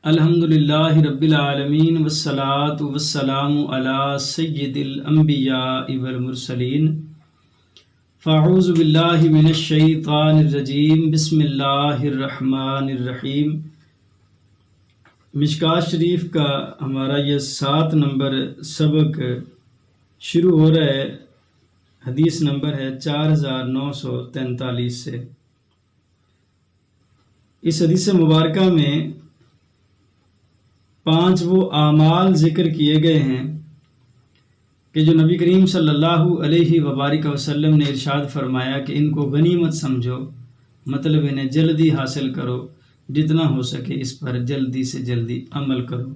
الحمدللہ رب العالمین والصلاة والسلام علی سید الانبیاء والمرسلین فاعوذ باللہ من الشیطان الرجیم بسم اللہ الرحمن الرحیم۔ مشکوٰۃ شریف کا ہمارا یہ 7 نمبر سبق شروع ہو رہا ہے، حدیث نمبر ہے 4943 سے۔ اس حدیث مبارکہ میں 5 وہ اعمال ذکر کیے گئے ہیں کہ جو نبی کریم صلی اللہ علیہ وبارک وسلم نے ارشاد فرمایا کہ ان کو غنیمت سمجھو، مطلب انہیں جلدی حاصل کرو، جتنا ہو سکے اس پر جلدی سے جلدی عمل کرو۔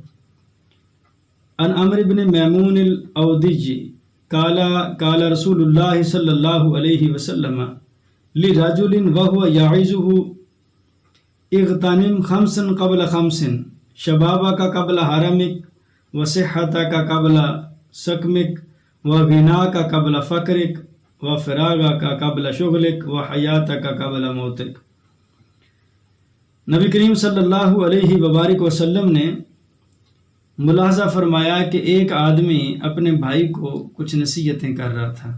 ان عمرو بن میمون الاودی قال رسول اللہ صلی اللہ علیہ وسلم لرجل وهو يعظه اغتنم 5 قبل 5 شبابہ کا قبل حرمک و صحتہ کا قبل سقمک و غنا کا قبل فقرک و فراغہ کا قبل شغلک و حیاتہ کا قبل موتک۔ نبی کریم صلی اللہ علیہ وبارک وسلم نے ملاحظہ فرمایا کہ ایک آدمی اپنے بھائی کو کچھ نصیحتیں کر رہا تھا۔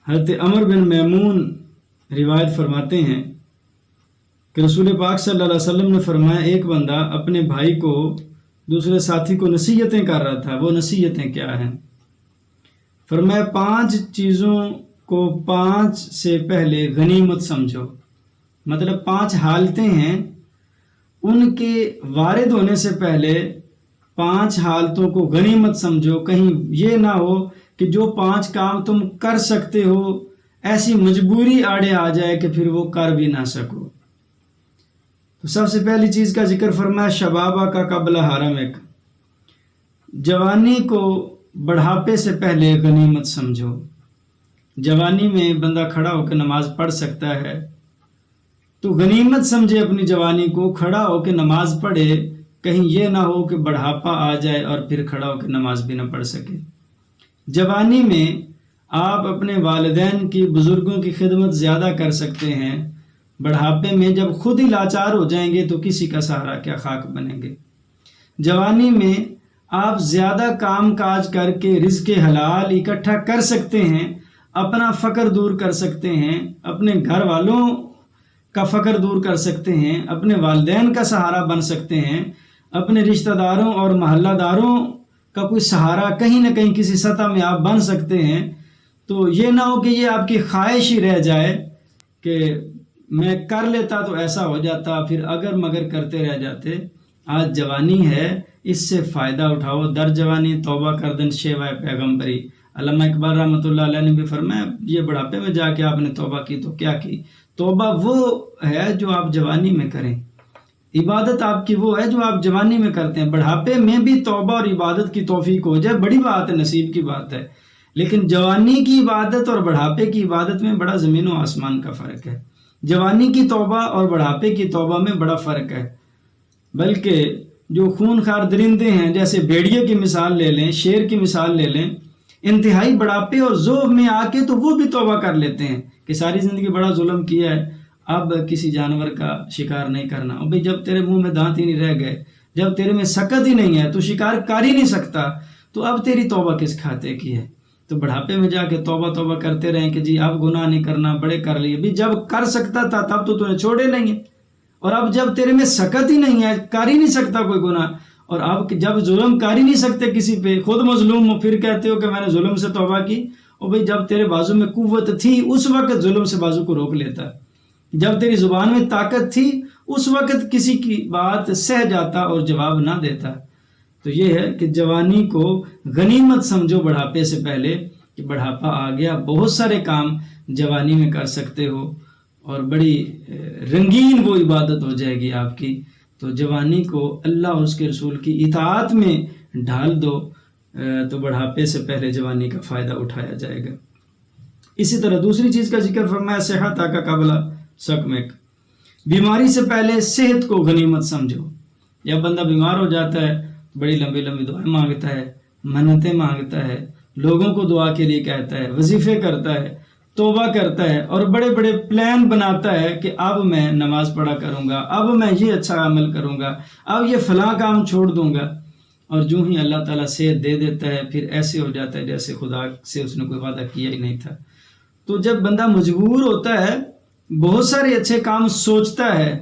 حضرت عمر بن میمون روایت فرماتے ہیں کہ رسول پاک صلی اللہ علیہ وسلم نے فرمایا ایک بندہ اپنے بھائی کو، دوسرے ساتھی کو نصیحتیں کر رہا تھا۔ وہ نصیحتیں کیا ہیں؟ فرمایا 5 چیزوں کو 5 سے پہلے غنیمت سمجھو، مطلب 5 حالتیں ہیں، ان کے وارد ہونے سے پہلے 5 حالتوں کو غنیمت سمجھو۔ کہیں یہ نہ ہو کہ جو 5 کام تم کر سکتے ہو ایسی مجبوری آڑے آ جائے کہ پھر وہ کر بھی نہ سکو۔ تو سب سے پہلی چیز کا ذکر فرمایا شبابہ کا قبل حرمک، جوانی کو بڑھاپے سے پہلے غنیمت سمجھو۔ جوانی میں بندہ کھڑا ہو کے نماز پڑھ سکتا ہے تو غنیمت سمجھے اپنی جوانی کو، کھڑا ہو کے نماز پڑھے، کہیں یہ نہ ہو کہ بڑھاپا آ جائے اور پھر کھڑا ہو کے نماز بھی نہ پڑھ سکے۔ جوانی میں آپ اپنے والدین کی، بزرگوں کی خدمت زیادہ کر سکتے ہیں، بڑھاپے میں جب خود ہی لاچار ہو جائیں گے تو کسی کا سہارا کیا خاک بنیں گے۔ جوانی میں آپ زیادہ کام کاج کر کے رزق حلال اکٹھا کر سکتے ہیں، اپنا فقر دور کر سکتے ہیں، اپنے گھر والوں کا فقر دور کر سکتے ہیں، اپنے والدین کا سہارا بن سکتے ہیں، اپنے رشتہ داروں اور محلہ داروں کا کوئی سہارا کہیں نہ کہیں کسی سطح میں آپ بن سکتے ہیں۔ تو یہ نہ ہو کہ یہ آپ کی خواہش ہی رہ جائے کہ میں کر لیتا تو ایسا ہو جاتا، پھر اگر مگر کرتے رہ جاتے۔ آج جوانی ہے، اس سے فائدہ اٹھاؤ۔ در جوانی توبہ کردن شیوائے پیغمبری۔ علامہ اقبال رحمۃ اللہ علیہ نے بھی فرمایا یہ بڑھاپے میں جا کے آپ نے توبہ کی تو کیا کی؟ توبہ وہ ہے جو آپ جوانی میں کریں، عبادت آپ کی وہ ہے جو آپ جوانی میں کرتے ہیں۔ بڑھاپے میں بھی توبہ اور عبادت کی توفیق ہو جائے بڑی بات ہے، نصیب کی بات ہے، لیکن جوانی کی عبادت اور بڑھاپے کی عبادت میں بڑا زمین و آسمان کا فرق ہے۔ جوانی کی توبہ اور بڑھاپے کی توبہ میں بڑا فرق ہے، بلکہ جو خون خوار درندے ہیں، جیسے بھیڑیے کی مثال لے لیں، شیر کی مثال لے لیں، انتہائی بڑھاپے اور ذوق میں آ کے تو وہ بھی توبہ کر لیتے ہیں کہ ساری زندگی بڑا ظلم کیا ہے، اب کسی جانور کا شکار نہیں کرنا۔ اور بھئی جب تیرے منہ میں دانت ہی نہیں رہ گئے، جب تیرے میں سکت ہی نہیں ہے، تو شکار کر ہی نہیں سکتا، تو اب تیری توبہ کس کھاتے کی ہے؟ تو بڑھاپے میں جا کے توبہ کرتے رہیں کہ جی اب گناہ نہیں کرنا، بڑے کر لیے۔ بھی جب کر سکتا تھا تب تو تمہیں چھوڑے نہیں ہے، اور اب جب تیرے میں سکت ہی نہیں ہے، کر ہی نہیں سکتا کوئی گناہ، اور اب جب ظلم کر ہی نہیں سکتے کسی پہ، خود مظلوم ہو، پھر کہتے ہو کہ میں نے ظلم سے توبہ کی۔ اور بھئی جب تیرے بازو میں قوت تھی اس وقت ظلم سے بازو کو روک لیتا، جب تیری زبان میں طاقت تھی اس وقت کسی کی بات سہ جاتا اور جواب نہ دیتا۔ تو یہ ہے کہ جوانی کو غنیمت سمجھو بڑھاپے سے پہلے، کہ بڑھاپا آ گیا، بہت سارے کام جوانی میں کر سکتے ہو اور بڑی رنگین وہ عبادت ہو جائے گی آپ کی۔ تو جوانی کو اللہ اور اس کے رسول کی اطاعت میں ڈھال دو، تو بڑھاپے سے پہلے جوانی کا فائدہ اٹھایا جائے گا۔ اسی طرح دوسری چیز کا ذکر فرمایا صحت کا قبل سقمک، بیماری سے پہلے صحت کو غنیمت سمجھو۔ جب بندہ بیمار ہو جاتا ہے بڑی لمبی لمبی دعائیں مانگتا ہے، منتیں مانگتا ہے، لوگوں کو دعا کے لیے کہتا ہے، وظیفے کرتا ہے، توبہ کرتا ہے اور بڑے بڑے پلان بناتا ہے کہ اب میں نماز پڑھا کروں گا، اب میں یہ اچھا عمل کروں گا، اب یہ فلاں کام چھوڑ دوں گا، اور جو ہی اللہ تعالیٰ صحت دے دیتا ہے پھر ایسے ہو جاتا ہے جیسے خدا سے اس نے کوئی وعدہ کیا ہی نہیں تھا۔ تو جب بندہ مجبور ہوتا ہے، بہت سارے اچھے کام سوچتا ہے،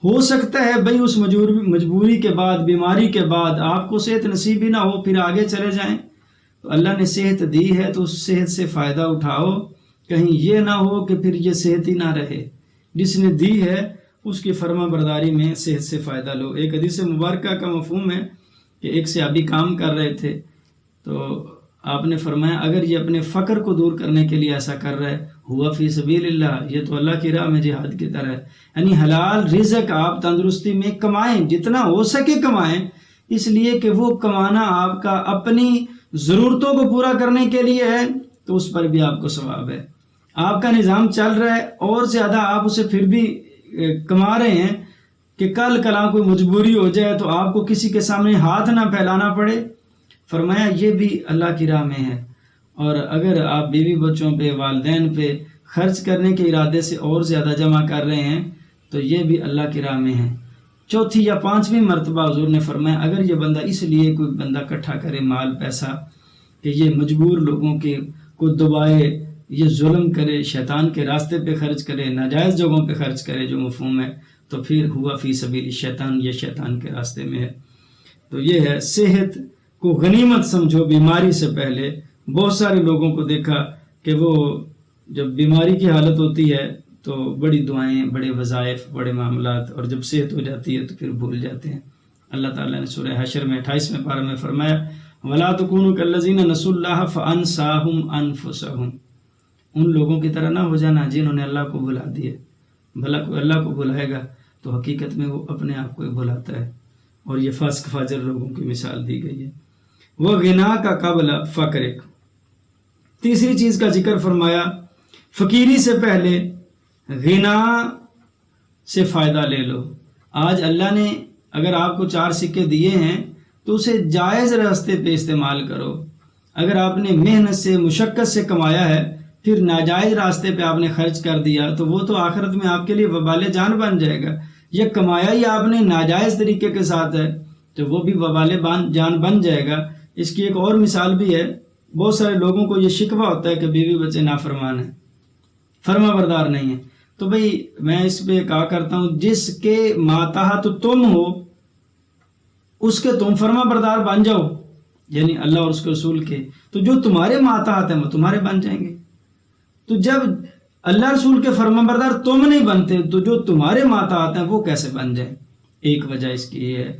ہو سکتا ہے بھئی اس مجبوری کے بعد، بیماری کے بعد آپ کو صحت نصیب ہی نہ ہو، پھر آگے چلے جائیں، تو اللہ نے صحت دی ہے تو اس صحت سے فائدہ اٹھاؤ، کہیں یہ نہ ہو کہ پھر یہ صحت ہی نہ رہے۔ جس نے دی ہے اس کی فرما برداری میں صحت سے فائدہ لو۔ ایک حدیث مبارکہ کا مفہوم ہے کہ ایک صحابی کام کر رہے تھے تو آپ نے فرمایا اگر یہ اپنے فقر کو دور کرنے کے لیے ایسا کر رہا ہے، ہوا فی سبیل اللہ، یہ تو اللہ کی راہ میں جہاد کی طرح ہے۔ یعنی حلال رزق آپ تندرستی میں کمائیں، جتنا ہو سکے کمائیں، اس لیے کہ وہ کمانا آپ کا اپنی ضرورتوں کو پورا کرنے کے لیے ہے تو اس پر بھی آپ کو ثواب ہے۔ آپ کا نظام چل رہا ہے اور زیادہ آپ اسے پھر بھی کما رہے ہیں کہ کل کلاں کوئی مجبوری ہو جائے تو آپ کو کسی کے سامنے ہاتھ نہ پھیلانا پڑے، فرمایا یہ بھی اللہ کی راہ میں ہے۔ اور اگر آپ بیوی بچوں پہ، والدین پہ خرچ کرنے کے ارادے سے اور زیادہ جمع کر رہے ہیں تو یہ بھی اللہ کی راہ میں ہے۔ چوتھی یا پانچویں مرتبہ حضور نے فرمایا اگر یہ بندہ اس لیے کوئی بندہ اکٹھا کرے مال پیسہ کہ یہ مجبور لوگوں کو دبائے، یہ ظلم کرے، شیطان کے راستے پہ خرچ کرے، ناجائز جگہوں پہ خرچ کرے جو مفہوم ہے، تو پھر ہوا فی سبیل شیطان، یہ شیطان کے راستے میں ہے۔ تو یہ ہے صحت کو غنیمت سمجھو بیماری سے پہلے۔ بہت سارے لوگوں کو دیکھا کہ وہ جب بیماری کی حالت ہوتی ہے تو بڑی دعائیں، بڑے وظائف، بڑے معاملات، اور جب صحت ہو جاتی ہے تو پھر بھول جاتے ہیں۔ اللہ تعالیٰ نے سورہ حشر میں 28ویں پارہ میں فرمایا وَلَا تَكُونُوا كَالَّذِينَ نَسُوا اللَّهَ فَأَنسَاهُمْ أَنفُسَهُمْ، ان لوگوں کی طرح نہ ہو جانا جنہوں نے اللہ کو بھلا دیا۔ بھلا کوئی اللہ کو بھلائے گا تو حقیقت میں وہ اپنے آپ کو ہی بھلاتا ہے، اور یہ فاسق فاجر لوگوں کی مثال دی گئی ہے۔ وہ غنا کا قبل فقرک، تیسری چیز کا ذکر فرمایا فقیری سے پہلے غنا سے فائدہ لے لو۔ آج اللہ نے اگر آپ کو 4 سکے دیے ہیں تو اسے جائز راستے پہ استعمال کرو۔ اگر آپ نے محنت سے، مشقت سے کمایا ہے، پھر ناجائز راستے پہ آپ نے خرچ کر دیا تو وہ تو آخرت میں آپ کے لیے وبال جان بن جائے گا۔ یہ کمایا ہی آپ نے ناجائز طریقے کے ساتھ ہے تو وہ بھی وبال جان بن جائے گا۔ اس کی ایک اور مثال بھی ہے، بہت سارے لوگوں کو یہ شکوہ ہوتا ہے کہ بیوی بچے نافرمان ہیں، فرما بردار نہیں ہیں، تو بھئی میں اس پہ کہا کرتا ہوں جس کے ماتحت تم ہو اس کے تم فرما بردار بن جاؤ، یعنی اللہ اور اس کے رسول کے، تو جو تمہارے ماتحت ہیں وہ تمہارے بن جائیں گے۔ تو جب اللہ رسول کے فرما بردار تم نہیں بنتے تو جو تمہارے ماتحت ہیں وہ کیسے بن جائیں؟ ایک وجہ اس کی یہ ہے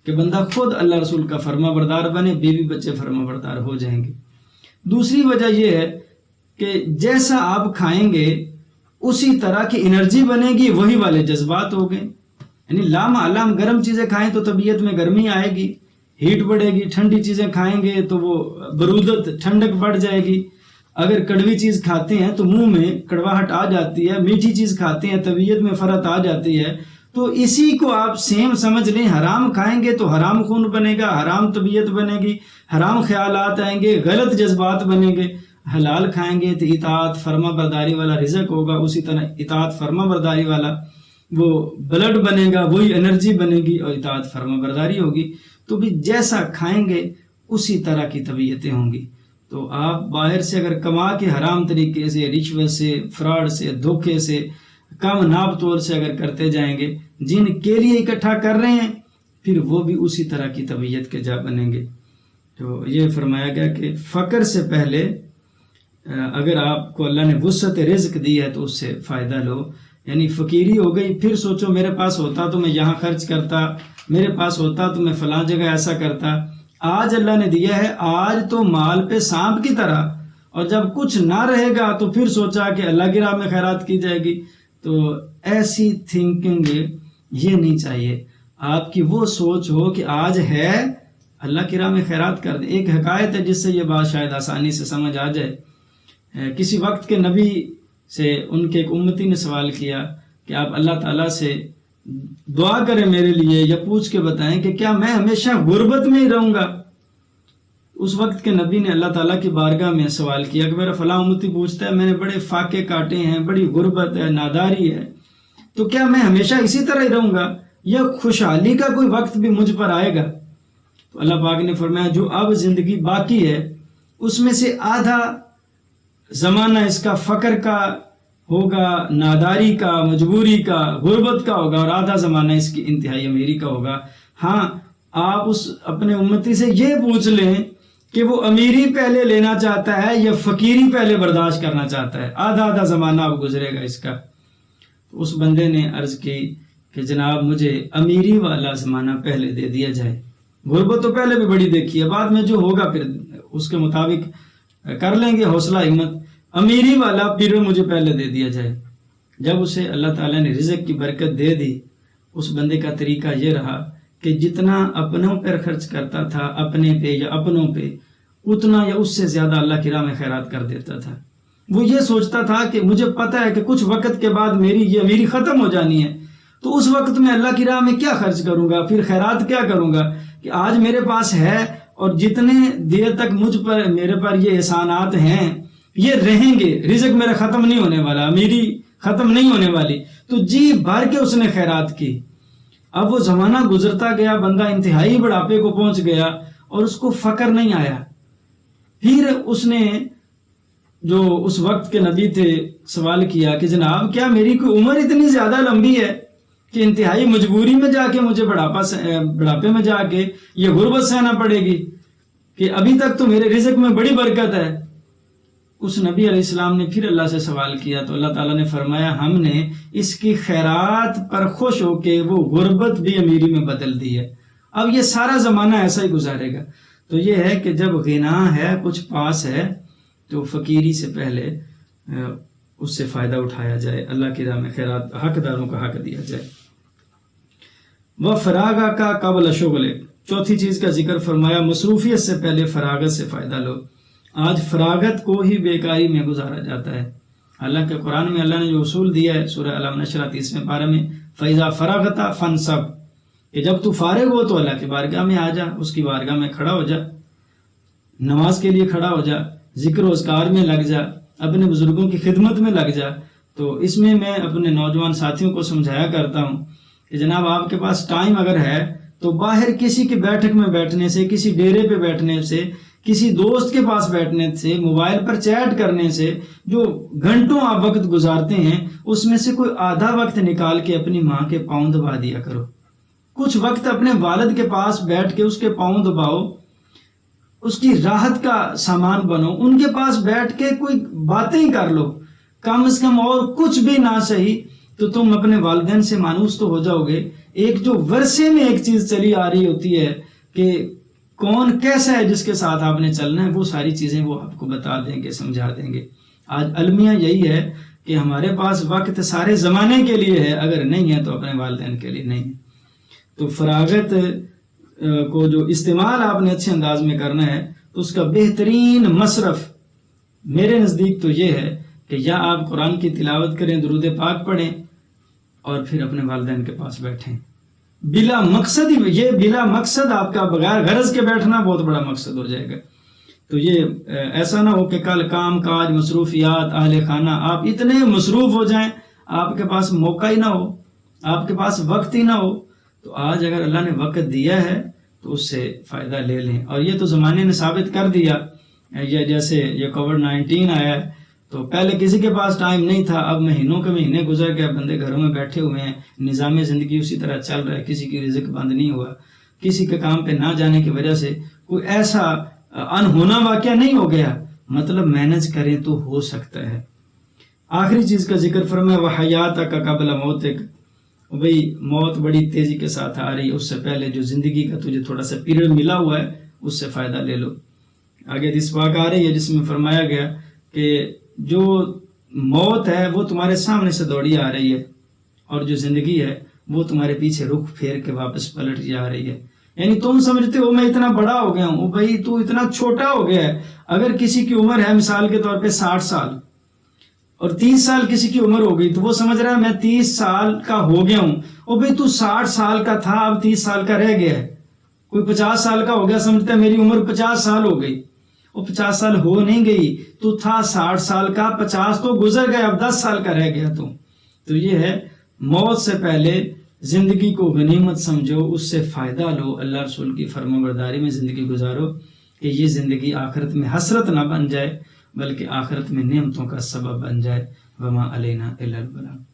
کہ بندہ خود اللہ رسول کا فرما بردار بنے، بیوی بچے فرما بردار ہو جائیں گے۔ دوسری وجہ یہ ہے کہ جیسا آپ کھائیں گے اسی طرح کی انرجی بنے گی، وہی والے جذبات ہو گئے۔ یعنی لامحالہ ہم گرم چیزیں کھائیں تو طبیعت میں گرمی آئے گی، ہیٹ بڑھے گی، ٹھنڈی چیزیں کھائیں گے تو وہ برودت، ٹھنڈک بڑھ جائے گی۔ اگر کڑوی چیز کھاتے ہیں تو منہ میں کڑواہٹ آ جاتی ہے، میٹھی چیز کھاتے ہیں طبیعت میں فرحت آ جاتی ہے۔ تو اسی کو آپ سیم سمجھ لیں، حرام کھائیں گے تو حرام خون بنے گا، حرام طبیعت بنے گی، حرام خیالات آئیں گے، غلط جذبات بنیں گے۔ حلال کھائیں گے تو اطاعت فرما برداری والا رزق ہوگا، اسی طرح اطاعت فرما برداری والا وہ بلڈ بنے گا، وہی انرجی بنے گی اور اطاعت فرما برداری ہوگی۔ تو بھی جیسا کھائیں گے اسی طرح کی طبیعتیں ہوں گی۔ تو آپ باہر سے اگر کما کے حرام طریقے سے، رشوت سے، فراڈ سے، دھوکے سے، کم ناپ تول سے اگر کرتے جائیں گے، جن کے لیے اکٹھا کر رہے ہیں پھر وہ بھی اسی طرح کی طبیعت کے جا بنیں گے۔ تو یہ فرمایا گیا کہ فقر سے پہلے اگر آپ کو اللہ نے وسعت رزق دی ہے تو اس سے فائدہ لو۔ یعنی فقیری ہو گئی، پھر سوچو میرے پاس ہوتا تو میں یہاں خرچ کرتا، میرے پاس ہوتا تو میں فلاں جگہ ایسا کرتا۔ آج اللہ نے دیا ہے، آج تو مال پہ سانپ کی طرح، اور جب کچھ نہ رہے گا تو پھر سوچا کہ اللہ کی راہ میں خیرات کی جائے گی۔ تو ایسی تھنکنگ یہ نہیں چاہیے۔ آپ کی وہ سوچ ہو کہ آج ہے اللہ کی راہ میں خیرات کر دیں۔ ایک حکایت ہے جس سے یہ بات شاید آسانی سے سمجھ آ جائے۔ کسی وقت کے نبی سے ان کے ایک امتی نے سوال کیا کہ آپ اللہ تعالیٰ سے دعا کریں میرے لیے، یا پوچھ کے بتائیں کہ کیا میں ہمیشہ غربت میں ہی رہوں گا؟ اس وقت کے نبی نے اللہ تعالیٰ کی بارگاہ میں سوال کیا کہ میرا فلاں امتی پوچھتا ہے میں نے بڑے فاقے کاٹے ہیں، بڑی غربت ہے، ناداری ہے، تو کیا میں ہمیشہ اسی طرح ہی رہوں گا یا خوشحالی کا کوئی وقت بھی مجھ پر آئے گا؟ تو اللہ پاک نے فرمایا جو اب زندگی باقی ہے اس میں سے آدھا زمانہ اس کا فقر کا ہوگا، ناداری کا، مجبوری کا، غربت کا ہوگا، اور آدھا زمانہ اس کی انتہائی امیری کا ہوگا۔ ہاں، آپ اس اپنے امتی سے یہ پوچھ لیں کہ وہ امیری پہلے لینا چاہتا ہے یا فقیری پہلے برداشت کرنا چاہتا ہے، آدھا آدھا زمانہ اب گزرے گا اس کا۔ تو اس بندے نے عرض کی کہ جناب مجھے امیری والا زمانہ پہلے دے دیا جائے، غربت تو پہلے بھی بڑی دیکھی ہے، بعد میں جو ہوگا پھر اس کے مطابق کر لیں گے، حوصلہ ہمت، امیری والا پھر مجھے پہلے دے دیا جائے۔ جب اسے اللہ تعالیٰ نے رزق کی برکت دے دی، اس بندے کا طریقہ یہ رہا کہ جتنا اپنوں پر خرچ کرتا تھا، اپنے پہ یا اپنوں پہ، اتنا یا اس سے زیادہ اللہ کی راہ میں خیرات کر دیتا تھا۔ وہ یہ سوچتا تھا کہ مجھے پتہ ہے کہ کچھ وقت کے بعد میری یہ امیری ختم ہو جانی ہے، تو اس وقت میں اللہ کی راہ میں کیا خرچ کروں گا، پھر خیرات کیا کروں گا، کہ آج میرے پاس ہے اور جتنے دیر تک میرے پر یہ احسانات ہیں یہ رہیں گے، رزق میرا ختم نہیں ہونے والا، امیری ختم نہیں ہونے والی، تو جی بھر کے اس نے خیرات کی۔ اب وہ زمانہ گزرتا گیا، بندہ انتہائی بڑھاپے کو پہنچ گیا اور اس کو فقر نہیں آیا۔ پھر اس نے جو اس وقت کے نبی تھے سوال کیا کہ جناب کیا میری کوئی عمر اتنی زیادہ لمبی ہے کہ انتہائی مجبوری میں جا کے مجھے بڑھاپے میں جا کے یہ غربت سہنا پڑے گی، کہ ابھی تک تو میرے رزق میں بڑی برکت ہے۔ اس نبی علیہ السلام نے پھر اللہ سے سوال کیا تو اللہ تعالیٰ نے فرمایا ہم نے اس کی خیرات پر خوش ہو کے وہ غربت بھی امیری میں بدل دی ہے، اب یہ سارا زمانہ ایسا ہی گزارے گا۔ تو یہ ہے کہ جب غنا ہے، کچھ پاس ہے، تو فقیری سے پہلے اس سے فائدہ اٹھایا جائے، اللہ کی راہ میں خیرات حقداروں کا حق دیا جائے۔ وہ فراغ کا قبل شغل، چوتھی چیز کا ذکر فرمایا مصروفیت سے پہلے فراغت سے فائدہ لو۔ آج فراغت کو ہی بیکاری میں گزارا جاتا ہے، حالانکہ قرآن میں اللہ نے جو اصول دیا ہے سورہ علم نشرہ 30ویں پارہ میں فَإِذَا فَرَغْتَ فَانْصَبْ، کہ جب تو فارغ ہو تو اللہ کی بارگاہ میں آ جا، اس کی بارگاہ میں کھڑا ہو جا، نماز کے لیے کھڑا ہو جا، ذکر و اذکار میں لگ جا، اپنے بزرگوں کی خدمت میں لگ جا۔ تو اس میں میں اپنے نوجوان ساتھیوں کو سمجھایا کرتا ہوں کہ جناب آپ کے پاس ٹائم اگر ہے تو باہر کسی کی بیٹھک میں بیٹھنے سے، کسی ڈیرے پہ بیٹھنے سے، کسی دوست کے پاس بیٹھنے سے، موبائل پر چیٹ کرنے سے جو گھنٹوں آپ وقت گزارتے ہیں اس میں سے کوئی آدھا وقت نکال کے اپنی ماں کے پاؤں دبا دیا کرو، کچھ وقت اپنے والد کے پاس بیٹھ کے اس کے پاؤں دباؤ، اس کی راحت کا سامان بنو، ان کے پاس بیٹھ کے کوئی باتیں ہی کر لو، کم از کم اور کچھ بھی نہ صحیح تو تم اپنے والدین سے مانوس تو ہو جاؤ گے۔ ایک جو ورثے میں ایک چیز چلی آ رہی ہوتی ہے کہ کون کیسا ہے جس کے ساتھ آپ نے چلنا ہے، وہ ساری چیزیں وہ آپ کو بتا دیں گے، سمجھا دیں گے۔ آج المیہ یہی ہے کہ ہمارے پاس وقت سارے زمانے کے لیے ہے، اگر نہیں ہے تو اپنے والدین کے لیے نہیں ہے۔ تو فراغت کو جو استعمال آپ نے اچھے انداز میں کرنا ہے تو اس کا بہترین مصرف میرے نزدیک تو یہ ہے کہ یا آپ قرآن کی تلاوت کریں، درود پاک پڑھیں، اور پھر اپنے والدین کے پاس بیٹھیں بلا مقصد ہی۔ یہ بلا مقصد آپ کا بغیر غرض کے بیٹھنا بہت بڑا مقصد ہو جائے گا۔ تو یہ ایسا نہ ہو کہ کل کام کاج، مصروفیات، اہل خانہ، آپ اتنے مصروف ہو جائیں آپ کے پاس موقع ہی نہ ہو، آپ کے پاس وقت ہی نہ ہو۔ تو آج اگر اللہ نے وقت دیا ہے تو اس سے فائدہ لے لیں۔ اور یہ تو زمانے نے ثابت کر دیا، یہ جیسے یہ کووڈ-19 آیا ہے تو پہلے کسی کے پاس ٹائم نہیں تھا، اب مہینوں کے مہینے گزر گئے، بندے گھروں میں بیٹھے ہوئے ہیں، نظام زندگی اسی طرح چل رہا ہے، کسی کی رزق بند نہیں ہوا، کسی کے کام پہ نہ جانے کی وجہ سے کوئی ایسا انہونا واقعہ نہیں ہو گیا، مطلب مینج کریں تو ہو سکتا ہے۔ آخری چیز کا ذکر فرمایا وَحَيَاتَكَ قَبْلَ مَوْتِكَ، بھئی موت بڑی تیزی کے ساتھ آ رہی ہے، اس سے پہلے جو زندگی کا تجھے تھوڑا سا پیریڈ ملا ہوا ہے اس سے فائدہ لے لو۔ آگے حدیث پاک آ رہی ہے جس میں فرمایا گیا کہ جو موت ہے وہ تمہارے سامنے سے دوڑی آ رہی ہے اور جو زندگی ہے وہ تمہارے پیچھے رخ پھیر کے واپس پلٹ جا رہی ہے۔ یعنی تم سمجھتے ہو میں اتنا بڑا ہو گیا ہوں، بھائی تو اتنا چھوٹا ہو گیا ہے۔ اگر کسی کی عمر ہے مثال کے طور پہ 60 سال اور 30 سال کسی کی عمر ہو گئی تو وہ سمجھ رہا ہے میں 30 سال کا ہو گیا ہوں، اور بھائی تو 60 سال کا تھا اب 30 سال کا رہ گیا ہے، کوئی 50 سال کا ہو گیا سمجھتا ہے میری عمر 50 سال ہو گئی، وہ 50 سال ہو نہیں گئی، تو تھا 60 سال کا، 50 تو گزر گئے، اب 10 سال کا رہ گیا تو یہ ہے موت سے پہلے زندگی کو غنیمت سمجھو، اس سے فائدہ لو، اللہ رسول کی فرما برداری میں زندگی گزارو کہ یہ زندگی آخرت میں حسرت نہ بن جائے بلکہ آخرت میں نعمتوں کا سبب بن جائے۔ وما علینا الا البلاغ۔